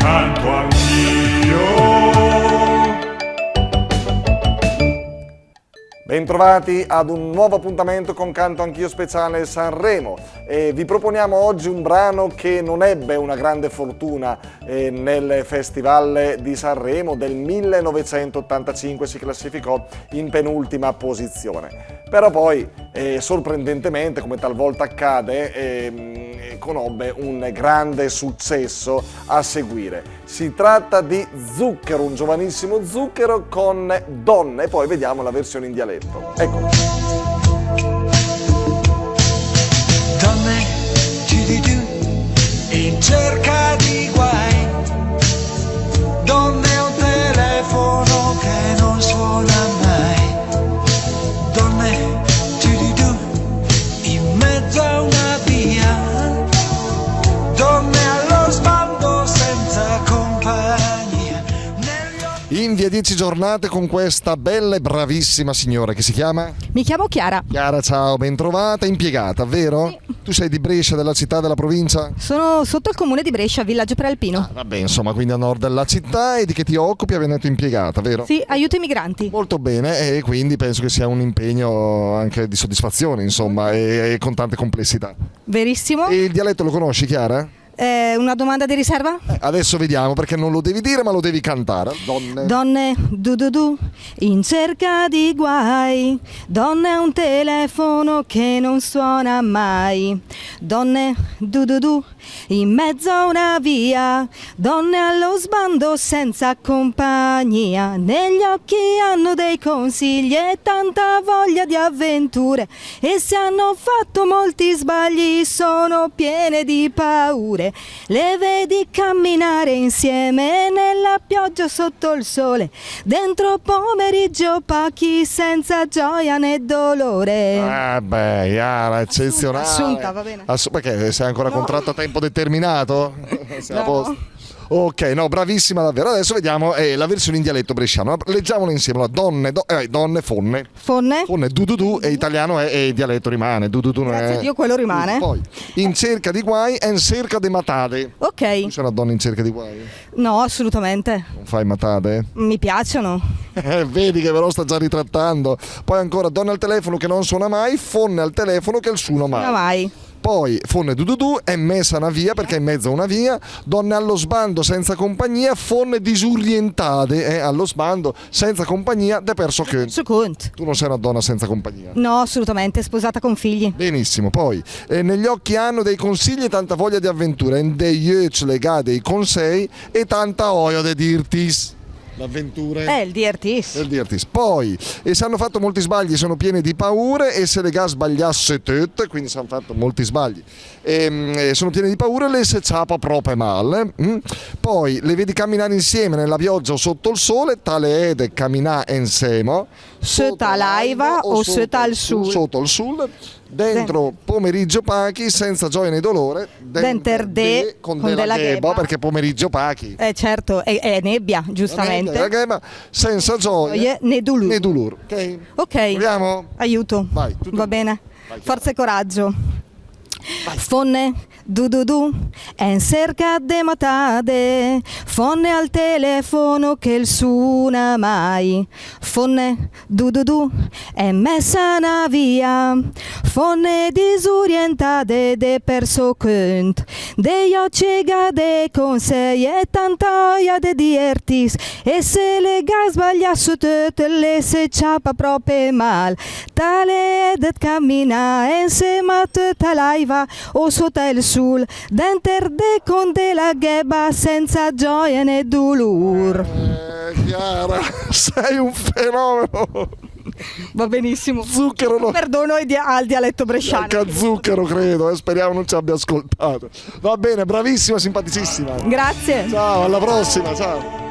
canto anch'io. Bentrovati ad un nuovo appuntamento con Canto Anch'io speciale Sanremo. Vi proponiamo oggi un brano che non ebbe una grande fortuna nel Festival di Sanremo del 1985, si classificò in penultima posizione. Però poi, sorprendentemente, come talvolta accade, conobbe un grande successo a seguire. Si tratta di Zucchero, un giovanissimo Zucchero con Donne, e poi vediamo la versione in dialetto. Ecco. Donne, in cerca di guai, donne un telefono che non suona mai, donne, in mezzo a una via, donne allo sbando senza compagnia. In via 10 giornate con questa bella e bravissima signora che si chiama? Mi chiamo Chiara. Chiara, ciao, ben trovata, impiegata, vero? Sì. Tu sei di Brescia, della città, della provincia? Sono sotto il comune di Brescia, villaggio prealpino. Vabbè, insomma, quindi a nord della città. E di che ti occupi? Hai detto impiegata, vero? Sì, aiuto i migranti. Molto bene, e quindi penso che sia un impegno anche di soddisfazione, insomma, e con tante complessità. Verissimo. E il dialetto lo conosci, Chiara? Una domanda di riserva? Adesso vediamo, perché non lo devi dire ma lo devi cantare. Donne. Donne, in cerca di guai, donne a un telefono che non suona mai, donne, in mezzo a una via, donne allo sbando senza compagnia, negli occhi hanno dei consigli e tanta voglia di avventure, e se hanno fatto molti sbagli sono piene di paure. Le vedi camminare insieme nella pioggia sotto il sole, dentro pomeriggi opachi senza gioia né dolore. Ah beh, Chiara, eccezionale. Assunta, va bene. Perché sei ancora contratto a tempo determinato? Sei a No. posto? Ok, no, bravissima davvero. Adesso vediamo la versione in dialetto bresciano. Leggiamola insieme. Donne, donne, fonne. Fonne? Fonne, e italiano e dialetto rimane. Non Grazie è... a Dio, quello rimane. Poi, in cerca di guai e in cerca di matate. Tu Ok. sei una donna in cerca di guai? No, assolutamente. Non fai matate? Mi piacciono. Vedi che però sta già ritrattando. Poi ancora donne al telefono che non suona mai, fonne al telefono che il suono mai. Non mai. Poi fonne è messa una via perché è in mezzo a una via, donne allo sbando senza compagnia, fonne disorientate allo sbando senza compagnia, de perso che. Su conto. Tu non sei una donna senza compagnia. No, assolutamente, sposata con figli. Benissimo, poi negli occhi hanno dei consigli e tanta voglia di avventura, in degli occhi legati dei consigli e tanta voglia di dirtis. L'avventura Il DRT. del dirtis. Poi se hanno fatto molti sbagli sono pieni di paure, e se le gas sbagliasse tutte, quindi si hanno fatto molti sbagli, sono pieni di paure, le se ciapa proprio male. Poi le vedi camminare insieme nella pioggia o sotto il sole, tale è de camminare insieme Sotto l'aiva o sotto al sul. sotto il sul, dentro pomeriggio pachi senza gioia né dolore, Denter de con con della della gheba, gheba. perché pomeriggio pachi. Certo, è nebbia, giustamente. La gheba senza gioia Né dolore. né dolore. Ok? Ok. Proviamo? Aiuto. Vai, tutto Va bene. Vai, Forza e coraggio. Fonne, è in cerca de matate, fonne al telefono che il suona mai, fonne, è messa una via, fonne disorientate de perso cunt, degli occhi de consigli e tanta oia de dirtis, e se le gas sbagliasse tutte le se ciapa proprio mal, tale ed cammina insieme a tutta l'aiva o sotto il sul, denter de con della gheba senza gioia né dolore. Chiara, sei un fenomeno. Va benissimo. Zucchero no. Perdono al dialetto bresciano. Anche a Zucchero credo, speriamo non ci abbia ascoltato. Va bene, bravissima, simpaticissima. Grazie. Ciao, alla prossima, ciao.